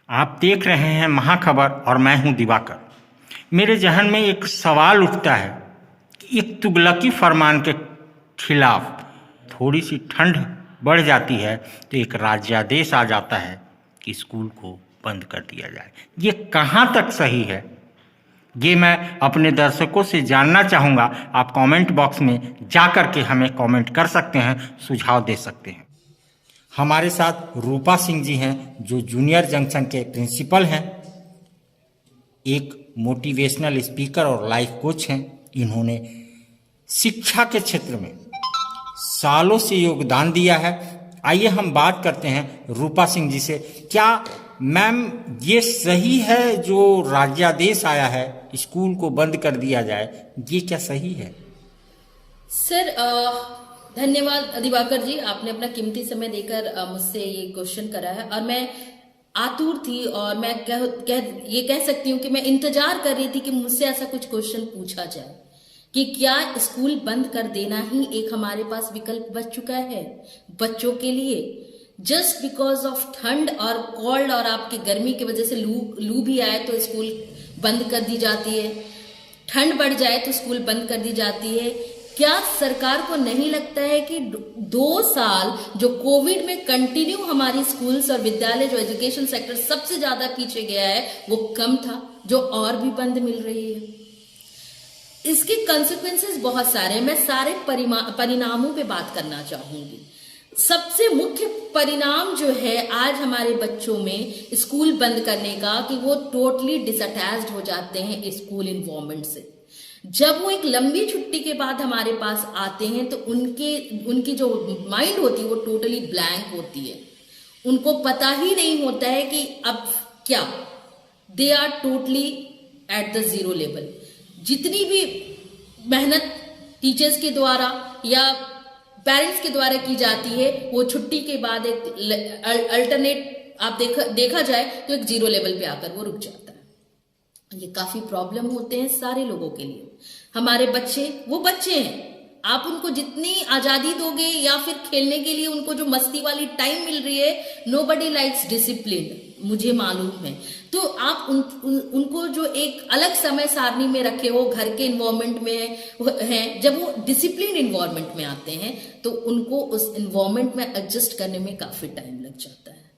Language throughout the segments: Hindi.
आप देख रहे हैं महाखबर और मैं हूं दिवाकर। मेरे जहन में एक सवाल उठता है कि एक तुगलकी फरमान के खिलाफ थोड़ी सी ठंड बढ़ जाती है तो एक राज्यादेश आ जाता है कि स्कूल को बंद कर दिया जाए। ये कहाँ तक सही है, ये मैं अपने दर्शकों से जानना चाहूँगा। आप कमेंट बॉक्स में जा कर के हमें कमेंट कर सकते हैं, सुझाव दे सकते हैं। हमारे साथ रूपा सिंह जी हैं जो जूनियर जंक्शन के प्रिंसिपल हैं, एक मोटिवेशनल स्पीकर और लाइफ कोच हैं। इन्होंने शिक्षा के क्षेत्र में सालों से योगदान दिया है। आइए हम बात करते हैं रूपा सिंह जी से। क्या मैम ये सही है जो राज्यादेश आया है स्कूल को बंद कर दिया जाए, ये क्या सही है? सर धन्यवाद दिवाकर जी, आपने अपना कीमती समय देकर मुझसे ये क्वेश्चन करा है और मैं आतुर थी और मैं ये कह सकती हूँ कि मैं इंतजार कर रही थी कि मुझसे ऐसा कुछ क्वेश्चन पूछा जाए कि क्या स्कूल बंद कर देना ही एक हमारे पास विकल्प बच चुका है बच्चों के लिए। जस्ट बिकॉज ऑफ ठंड और कोल्ड और आपकी गर्मी की वजह से लू भी आए तो स्कूल बंद कर दी जाती है, ठंड बढ़ जाए तो स्कूल बंद कर दी जाती है। क्या सरकार को नहीं लगता है कि 2 साल जो कोविड में कंटिन्यू हमारी स्कूल्स और विद्यालय जो एजुकेशन सेक्टर सबसे ज्यादा पीछे गया है वो कम था, जो और भी बंद मिल रही है। इसके कंसिक्वेंसेस बहुत सारे हैं, मैं सारे परिणामों पे बात करना चाहूंगी। सबसे मुख्य परिणाम जो है आज हमारे बच्चों में स्कूल बंद करने का कि वो टोटली डिसअटैच्ड हो जाते हैं स्कूल इन्वायरमेंट से। जब वो एक लंबी छुट्टी के बाद हमारे पास आते हैं तो उनकी जो माइंड होती है वो टोटली ब्लैंक होती है। उनको पता ही नहीं होता है कि अब क्या, they are totally at the zero level. जितनी भी मेहनत टीचर्स के द्वारा या पेरेंट्स के द्वारा की जाती है वो छुट्टी के बाद एक अल्टरनेट आप देखा जाए तो एक जीरो लेवल पे आकर वो रुक जाता है। ये काफी प्रॉब्लम होते हैं सारे लोगों के लिए। हमारे बच्चे वो बच्चे हैं, आप उनको जितनी आजादी दोगे या फिर खेलने के लिए उनको जो मस्ती वाली टाइम मिल रही है, नोबडी लाइक्स डिसिप्लिन, मुझे मालूम है। तो आप उनको जो एक अलग समय सारणी में रखे हो, घर के इन्वायरमेंट में हैं, जब वो डिसिप्लिन इन्वायरमेंट में आते हैं तो उनको उस इन्वायरमेंट में एडजस्ट करने में काफी टाइम लग जाता है।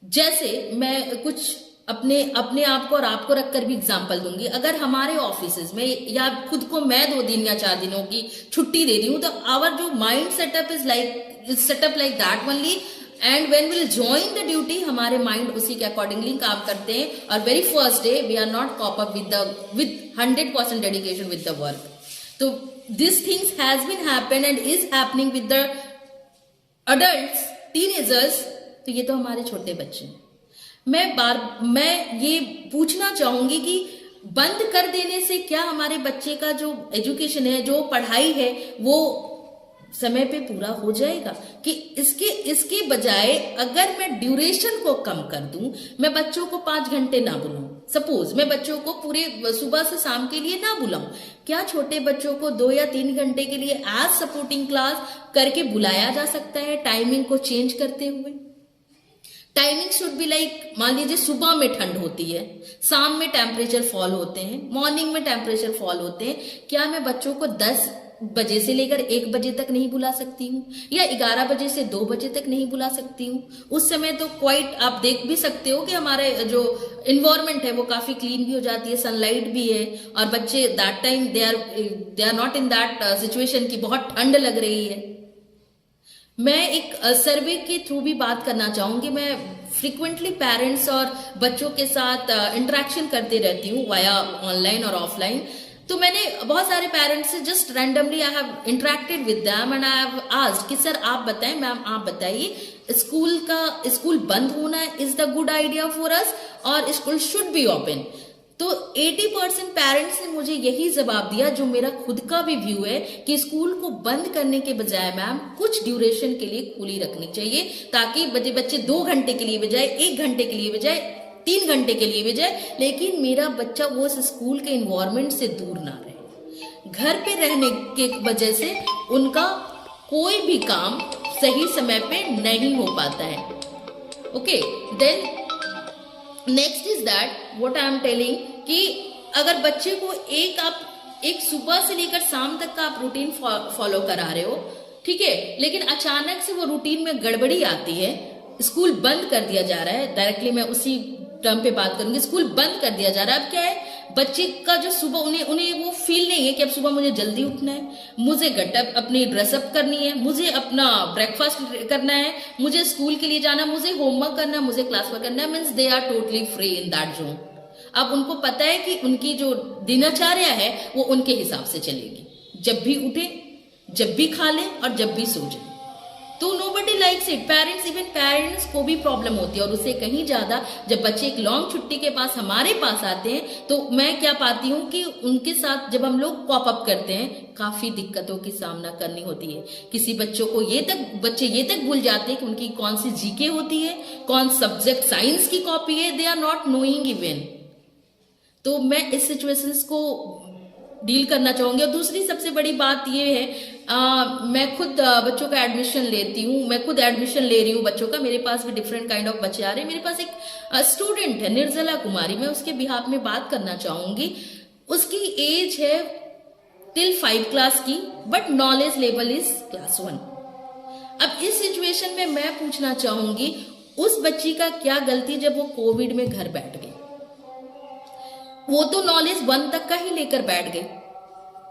जैसे मैं कुछ अपने आप को और आपको रखकर भी एग्जांपल दूंगी। अगर हमारे ऑफिसेज में या खुद को मैं 2 दिन या 4 दिनों की छुट्टी दे रही हूं तो आवर जो mind setup is setup like that only, and when will join the duty हमारे माइंड उसी के अकॉर्डिंगली काम करते हैं और very first day we are not cope up with 100% dedication with the work. तो this things has been happen and is happening with the adults, teenagers. तो ये तो हमारे छोटे बच्चे हैं। मैं ये पूछना चाहूंगी कि बंद कर देने से क्या हमारे बच्चे का जो एजुकेशन है, जो पढ़ाई है, वो समय पे पूरा हो जाएगा? कि इसके बजाय अगर मैं ड्यूरेशन को कम कर दूं, मैं बच्चों को 5 घंटे ना बुलाऊं, सपोज मैं बच्चों को पूरे सुबह से शाम के लिए ना बुलाऊं, क्या छोटे बच्चों को 2 या 3 घंटे के लिए एज सपोर्टिंग क्लास करके बुलाया जा सकता है, टाइमिंग को चेंज करते हुए? टाइमिंग शुड बी लाइक, मान लीजिए सुबह में ठंड होती है, शाम में टेम्परेचर फॉल होते हैं, मॉर्निंग में टेम्परेचर फॉल होते हैं। क्या मैं बच्चों को 10 बजे से लेकर 1 बजे तक नहीं बुला सकती हूँ या 11 बजे से 2 बजे तक नहीं बुला सकती हूँ? उस समय तो क्वाइट आप देख भी सकते हो कि हमारे जो इन्वायरमेंट है वो काफी क्लीन भी हो जाती है, सनलाइट भी है और बच्चे that time they are not in that situation की बहुत ठंड लग रही है। मैं एक सर्वे के थ्रू भी बात करना चाहूंगी। मैं फ्रिक्वेंटली पेरेंट्स और बच्चों के साथ इंटरेक्शन करते रहती हूँ वाया ऑनलाइन और ऑफलाइन। तो मैंने बहुत सारे पेरेंट्स से just randomly I have interacted with them and I have asked कि सर आप बताएं, मैम आप बताइए, स्कूल बंद होना is the good idea for us और स्कूल शुड बी ओपन? तो 80% पेरेंट्स ने मुझे यही जवाब दिया, जो मेरा खुद का भी व्यू है, कि स्कूल को बंद करने के बजाय मैम कुछ ड्यूरेशन के लिए खुली रखनी चाहिए ताकि बच्चे 2 घंटे के लिए बजाय, 1 घंटे के लिए बजाय, 3 घंटे के लिए बजाय, लेकिन मेरा बच्चा वो उस स्कूल के इन्वायरमेंट से दूर ना रहे। घर पे रहने के वजह से उनका कोई भी काम सही समय पे नहीं हो पाता है। Okay, then next is that what I am telling कि अगर बच्चे को आप एक सुबह से लेकर शाम तक का आप रूटीन फॉलो करा रहे हो, ठीक है, लेकिन अचानक से वो रूटीन में गड़बड़ी आती है, स्कूल बंद कर दिया जा रहा है, डायरेक्टली मैं उसी टर्म पे बात करूंगी, स्कूल बंद कर दिया जा रहा है। अब क्या है, बच्चे का जो सुबह उन्हें वो फील नहीं है कि अब सुबह मुझे जल्दी उठना है, मुझे गटअप अपनी ड्रेसअप करनी है, मुझे अपना ब्रेकफास्ट करना है, मुझे स्कूल के लिए जाना, मुझे होमवर्क करना है, मुझे क्लास वर्क करना है, means they are totally free in that zone. अब उनको पता है कि उनकी जो दिनचर्या है वो उनके हिसाब से चलेगी, जब भी उठे, जब भी खा ले और जब भी सो जाए। तो nobody likes it, even parents को भी प्रॉब्लम होती है, और उससे कहीं ज्यादा जब बच्चे एक लॉन्ग छुट्टी के पास हमारे पास आते हैं तो मैं क्या पाती हूँ कि उनके साथ जब हम लोग कॉप अप करते हैं काफी दिक्कतों की सामना करनी होती है। किसी बच्चों को बच्चे ये तक भूल जाते हैं कि उनकी कौन सी जीके होती है, कौन सब्जेक्ट साइंस की कॉपी है, they are not knowing even. तो मैं इस सिचुएशंस को डील करना चाहूंगी। और दूसरी सबसे बड़ी बात ये है, मैं खुद बच्चों का एडमिशन लेती हूँ, मैं खुद एडमिशन ले रही हूँ बच्चों का, मेरे पास भी डिफरेंट काइंड ऑफ बच्चे आ रहे हैं। मेरे पास एक स्टूडेंट है निर्जला कुमारी, मैं उसके बिहाफ में बात करना चाहूंगी। उसकी एज है टिल 5 क्लास की, but knowledge level is class 1। अब इस सिचुएशन में मैं पूछना चाहूंगी उस बच्ची का क्या गलती जब वो कोविड में घर बैठ गई। वो तो नॉलेज 1 तक का ही लेकर बैठ गई,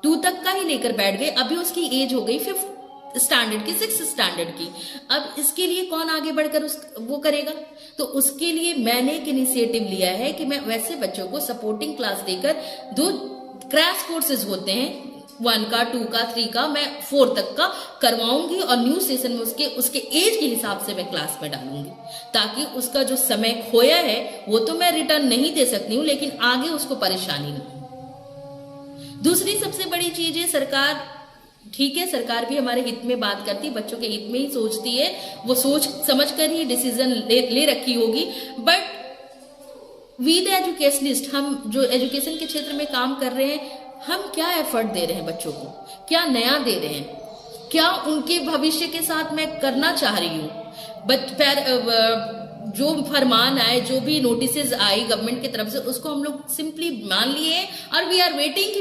2 तक का ही लेकर बैठ गए, अभी उसकी एज हो गई 5th स्टैंडर्ड की, 6th स्टैंडर्ड की। अब इसके लिए कौन आगे बढ़कर वो करेगा? तो उसके लिए मैंने एक इनिशिएटिव लिया है कि मैं वैसे बच्चों को सपोर्टिंग क्लास देकर 2 क्रैश कोर्सेज होते हैं, 1 का, 2 का, 3 का, मैं 4 तक का करवाऊंगी और न्यू सेशन में उसके एज के हिसाब से मैं क्लास में डालूंगी, ताकि उसका जो समय खोया है वो तो मैं रिटर्न नहीं दे सकती हूँ, लेकिन आगे उसको परेशानी नहीं। दूसरी सबसे बड़ी चीज है, सरकार, ठीक है, सरकार भी हमारे हित में बात करती है, बच्चों के हित में ही सोचती है, वो सोच समझ कर ही डिसीजन ले रखी होगी। बट वी द एजुकेशनिस्ट, हम जो एजुकेशन के क्षेत्र में काम कर रहे हैं, हम क्या एफर्ट दे रहे हैं बच्चों को, क्या नया दे रहे हैं, क्या उनके भविष्य के साथ मैं करना चाह रही हूँ। जो फरमान आए, जो भी नोटिसेज आई गवर्नमेंट की तरफ से, उसको हम लोग सिंपली मान लिए और वी आर वेटिंग कि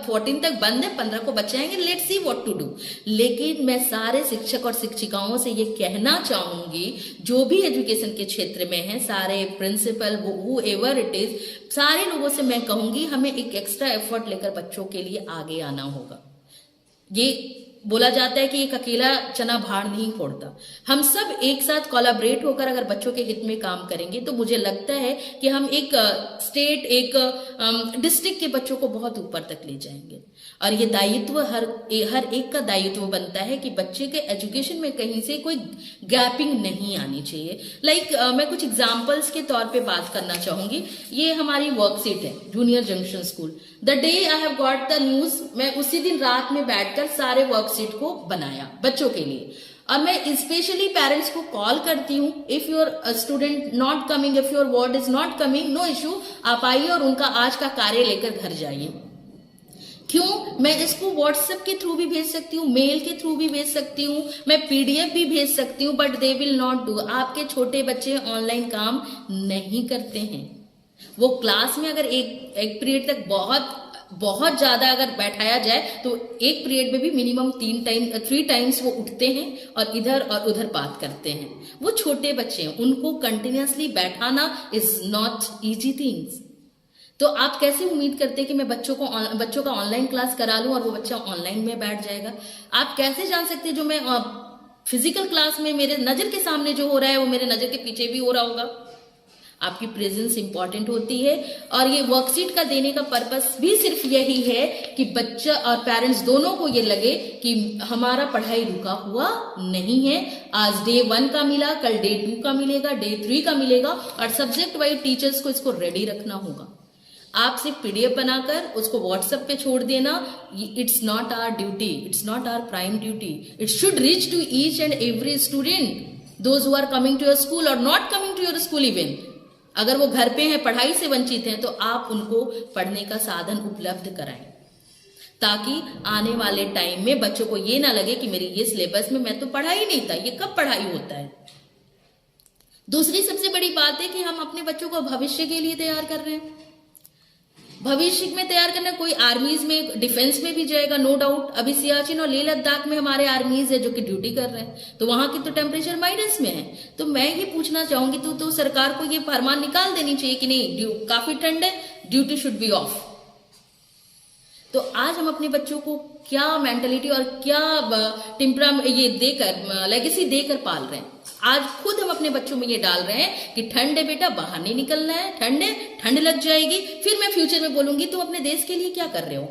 14 तक बंद है, 15 को बचाएंगे, let's see what to do. लेकिन मैं सारे शिक्षक और शिक्षिकाओं से ये कहना चाहूंगी, जो भी एजुकेशन के क्षेत्र में है, सारे principal, whoever it is, सारे लोगों से मैं कहूंगी हमें एक एक्स्ट्रा एफर्ट लेकर बच्चों के लिए आगे आना होगा। ये बोला जाता है कि एक अकेला चना भाड़ नहीं फोड़ता, हम सब एक साथ कोलैबोरेट होकर अगर बच्चों के हित में काम करेंगे तो मुझे लगता है कि हम एक स्टेट, एक डिस्ट्रिक्ट के बच्चों को बहुत ऊपर तक ले जाएंगे। और ये दायित्व हर एक का दायित्व बनता है कि बच्चे के एजुकेशन में कहीं से कोई गैपिंग नहीं आनी चाहिए। मैं कुछ एग्जाम्पल्स के तौर पे बात करना चाहूंगी। ये हमारी वर्कशीट है, junior junction school. The day I have got the news, मैं उसी दिन रात में बैठकर सारे वर्कशीट को बनाया बच्चों के लिए। और मैं स्पेशली पेरेंट्स को कॉल करती हूँ, if your student not coming, if your word is not coming, no issue, आप आइए और उनका आज का कार्य लेकर घर जाइए। क्यों? मैं इसको व्हाट्सएप के थ्रू भी भेज सकती हूँ, मेल के थ्रू भी भेज सकती हूँ, मैं पीडीएफ भी भेज सकती हूँ, but they will not do. आपके छोटे बच्चे ऑनलाइन काम नहीं करते हैं। वो क्लास में अगर एक पीरियड तक बहुत ज्यादा अगर बैठाया जाए तो एक पीरियड में भी मिनिमम 3 टाइम्स वो उठते हैं और इधर और उधर बात करते हैं। वो छोटे बच्चे हैं, उनको कंटिन्यूअसली बैठाना इज नॉट इजी थिंग्स। तो आप कैसे उम्मीद करते हैं कि मैं बच्चों का ऑनलाइन क्लास करा लूं और वो बच्चा ऑनलाइन में बैठ जाएगा? आप कैसे जान सकते हैं जो मैं फिजिकल क्लास में मेरे नजर के सामने जो हो रहा है वो मेरे नजर के पीछे भी हो रहा होगा? आपकी प्रेजेंस इंपॉर्टेंट होती है। और ये वर्कशीट का देने का पर्पस भी सिर्फ यही है कि बच्चा और पेरेंट्स दोनों को ये लगे कि हमारा पढ़ाई रुका हुआ नहीं है। आज डे 1 का मिला, कल डे 2 का मिलेगा, डे 3 का मिलेगा, और सब्जेक्ट वाइज टीचर्स को इसको रेडी रखना होगा। आप सिर्फ पीडीएफ बनाकर उसको व्हाट्सएप पे छोड़ देना, it's not our duty, it's not our prime duty. It should reach to each and every student, those who are coming to your school और not coming to your school even. अगर वो घर पे हैं, पढ़ाई से वंचित हैं, तो आप उनको पढ़ने का साधन उपलब्ध कराएं, ताकि आने वाले टाइम में बच्चों को ये ना लगे कि मेरी ये सिलेबस में मैं तो पढ़ा ही नहीं था, ये कब पढ़ाई होता है। दूसरी सबसे बड़ी बात है कि हम अपने बच्चों को भविष्य के लिए तैयार कर रहे हैं। भविष्य में तैयार करना, कोई आर्मीज में, डिफेंस में भी जाएगा, नो डाउट। अभी सियाचिन और लेह लद्दाख में हमारे आर्मीज है जो कि ड्यूटी कर रहे हैं, तो वहां की तो टेम्परेचर माइनस में है। तो मैं ये पूछना चाहूंगी तो सरकार को ये फरमान निकाल देनी चाहिए कि नहीं, काफी ठंड है, ड्यूटी शुड बी ऑफ। तो आज हम अपने बच्चों को क्या मेंटलिटी और क्या टिम्परा ये देकर, लेगेसी देकर पाल रहे हैं। आज खुद हम अपने बच्चों में ये डाल रहे हैं कि ठंड है बेटा, बाहर नहीं निकलना है, ठंड है, ठंड लग जाएगी। फिर मैं फ्यूचर में बोलूंगी तुम अपने देश के लिए क्या कर रहे हो।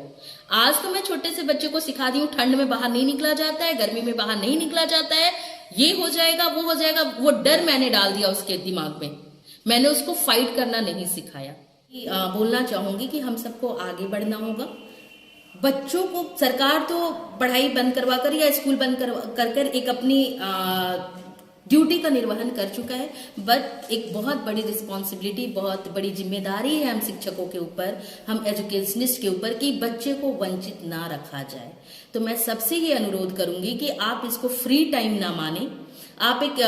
आज तो मैं छोटे से बच्चे को सिखा दी हूँ, ठंड में बाहर नहीं निकला जाता है, गर्मी में बाहर नहीं निकला जाता है, ये हो जाएगा, वो हो जाएगा। वो डर मैंने डाल दिया उसके दिमाग में, मैंने उसको फाइट करना नहीं सिखाया। बोलना चाहूंगी कि हम सबको आगे बढ़ना होगा। बच्चों को सरकार तो पढ़ाई बंद करवा कर या स्कूल बंद कर एक अपनी ड्यूटी का निर्वहन कर चुका है, बट एक बहुत बड़ी रिस्पॉन्सिबिलिटी, बहुत बड़ी जिम्मेदारी है हम शिक्षकों के ऊपर, हम एजुकेशनिस्ट के ऊपर, कि बच्चे को वंचित ना रखा जाए। तो मैं सबसे ये अनुरोध करूंगी कि आप इसको फ्री टाइम ना माने, आप एक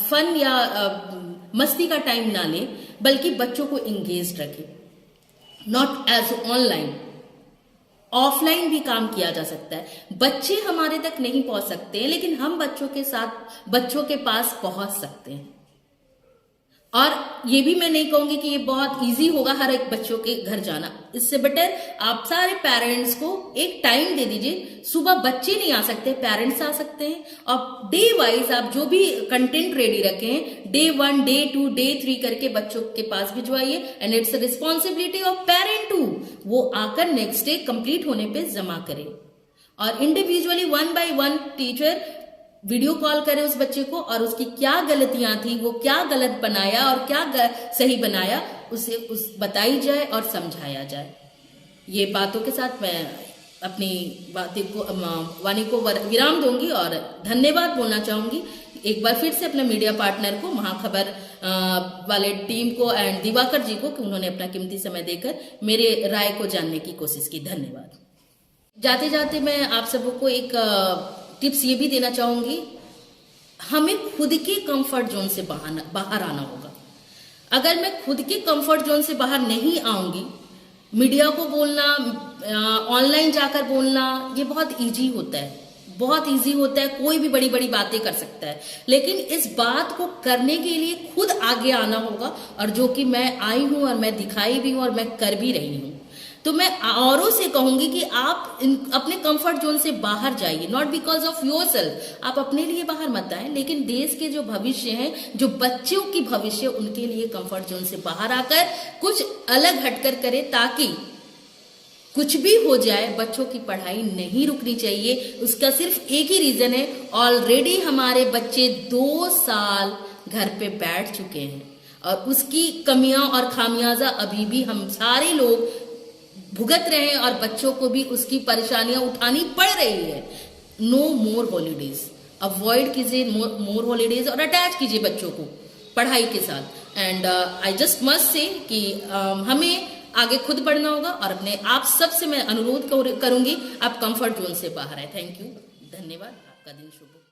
फन या मस्ती का टाइम ना लें, बल्कि बच्चों को एंगेज रखें। नॉट एज ऑनलाइन, ऑफलाइन भी काम किया जा सकता है। बच्चे हमारे तक नहीं पहुंच सकते हैं, लेकिन हम बच्चों के साथ, बच्चों के पास पहुंच सकते हैं। और ये भी मैं नहीं कहूंगी कि ये बहुत इजी होगा हर एक बच्चों के घर जाना। इससे बेटर आप सारे पेरेंट्स को एक टाइम दे दीजिए। सुबह बच्चे नहीं आ सकते, पेरेंट्स आ सकते हैं, और डे वाइज आप जो भी कंटेंट रेडी रखें, डे 1, डे 2, डे 3 करके बच्चों के पास भिजवाइए। And it's responsibility of parent to, वो आकर नेक्स्ट डे कंप्लीट होने पे जमा करें। और individually 1 by 1 teacher video call करे उस बच्चे को, और उसकी क्या गलतियां थी, वो क्या गलत बनाया और क्या सही बनाया, उसे बताई जाए और समझाया जाए। ये बातों के साथ मैं अपनी वाणी को विराम दूंगी और धन्यवाद बोलना चाहूंगी एक बार फिर से अपने मीडिया पार्टनर को, महाखबर वाले टीम को एंड दिवाकर जी को, कि उन्होंने अपना कीमती समय देकर मेरे राय को जानने की कोशिश की। धन्यवाद। जाते जाते मैं आप सबको एक टिप्स ये भी देना चाहूंगी, हमें खुद के कंफर्ट जोन से बाहर आना होगा। अगर मैं खुद के कंफर्ट जोन से बाहर नहीं आऊंगी, मीडिया को बोलना, ऑनलाइन जाकर बोलना, ये बहुत इजी होता है, बहुत इजी होता है, कोई भी बड़ी बड़ी बातें कर सकता है। लेकिन इस बात को करने के लिए खुद आगे आना होगा, और जो कि मैं आई हूं और मैं दिखाई भी हूं और मैं कर भी रही हूं। तो मैं औरों से कहूंगी कि आप अपने कंफर्ट जोन से बाहर जाइए, नॉट बिकॉज ऑफ योरसेल्फ। आप अपने लिए बाहर मत आए, लेकिन देश के जो भविष्य हैं, जो बच्चों की भविष्य, उनके लिए कंफर्ट जोन से बाहर आकर कुछ अलग हटकर करें, ताकि कुछ भी हो जाए बच्चों की पढ़ाई नहीं रुकनी चाहिए। उसका सिर्फ एक ही रीजन है, ऑलरेडी हमारे बच्चे 2 साल घर पे बैठ चुके हैं, और उसकी कमियां और खामियाजा अभी भी हम सारे लोग भुगत रहे हैं, और बच्चों को भी उसकी परेशानियां उठानी पड़ रही है। नो मोर हॉलीडेज, अवॉइड कीजिए मोर हॉलीडेज, और अटैच कीजिए बच्चों को पढ़ाई के साथ। And I just must say कि हमें आगे खुद बढ़ना होगा, और अपने आप सबसे मैं अनुरोध करूंगी, आप कंफर्ट जोन से बाहर आए। थैंक यू, धन्यवाद, आपका दिन शुभ हो।